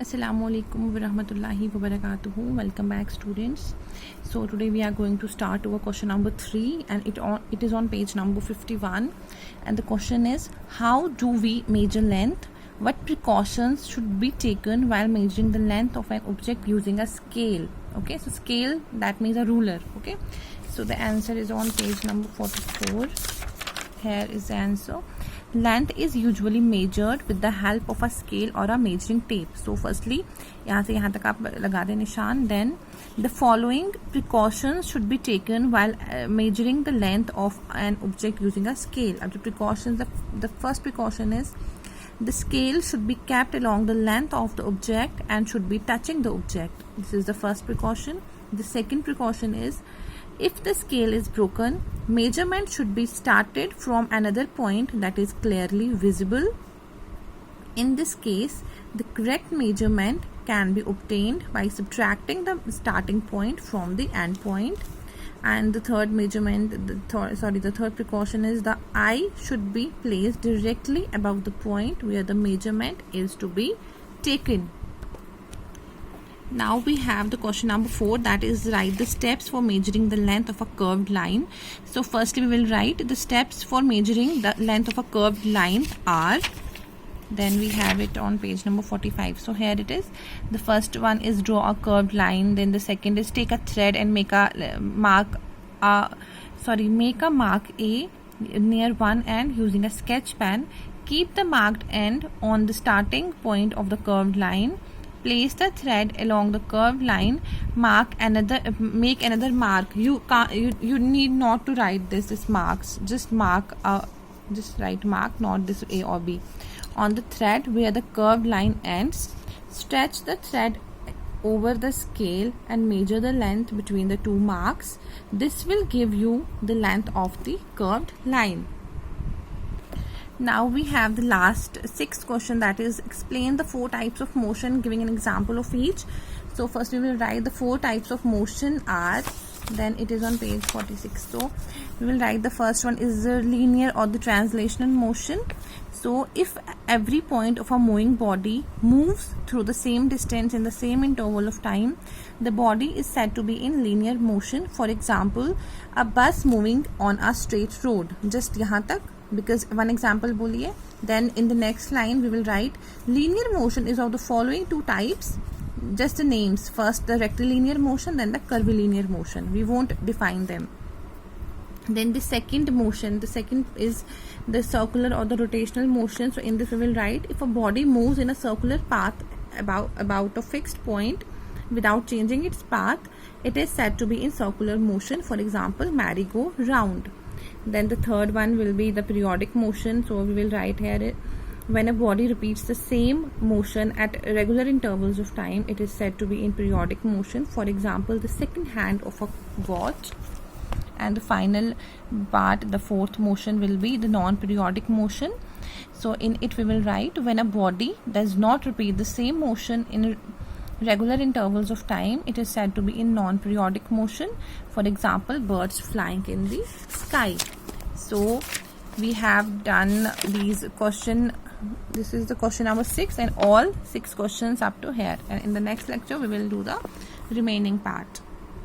Assalamualaikum warahmatullahi wabarakatuh. Welcome back, students. So today we are going to start our question number 3, and it is on page number 51. And the question is, how do we measure length? What precautions should be taken while measuring the length of an object using a scale? Okay, so scale, that means a ruler. Okay, so the answer is on page number 44. Here is the answer. Length is usually measured with the help of a scale or a measuring tape. So firstly, यहाँ से यहाँ तक आप लगा दें निशान. Then the following precautions should be taken while measuring the length of an object using a scale. अब जो precautions, the first precaution is the scale should be kept along the length of the object and should be touching the object. This is the first precaution. The second precaution is, if the scale is broken, measurement should be started from another point that is clearly visible. In this case, the correct measurement can be obtained by subtracting the starting point from the end point. And the third the third precaution is, the eye should be placed directly above the point where the measurement is to be taken. Now we have the question number 4, that is, write the steps for measuring the length of a curved line. So firstly we will write the steps for measuring the length of a curved line are, then we have it on page number 45. So here it is. The first one is draw a curved line. Then the second is take a thread and make a mark A near one end using a sketch pen. Keep the marked end on the starting point of the curved line. Place the thread along the curved line. Make another mark. You need not to write this marks. Just write mark, not this A or B, on the thread where the curved line ends. Stretch the thread over the scale and measure the length between the two marks. This will give you the length of the curved line. Now we have the last 6th question, that is, explain the 4 types of motion, giving an example of each. So first we will write the 4 types of motion are, then it is on page 46. So we will write the first one is the linear or the translational motion. So if every point of a moving body moves through the same distance in the same interval of time, the body is said to be in linear motion. For example, a bus moving on a straight road. Just यहाँ तक, because one example बोलिए. Then in the next line we will write linear motion is of the following 2 types. Just the names. First the rectilinear motion, then the curvilinear motion. We won't define them. Then the second motion, the second is the circular or the rotational motion. So in this we will write, if a body moves in a circular path about a fixed point without changing its path, it is said to be in circular motion. For example, merry-go-round. Then the third one will be the periodic motion. So we will write here, when a body repeats the same motion at regular intervals of time, it is said to be in periodic motion. For example, the second hand of a watch. And the final part, the 4th motion, will be the non-periodic motion. So in it we will write, when a body does not repeat the same motion in regular intervals of time, it is said to be in non-periodic motion. For example, birds flying in the sky. So we have done these question. This is the question number 6 and all 6 questions up to here. And in the next lecture we will do the remaining part.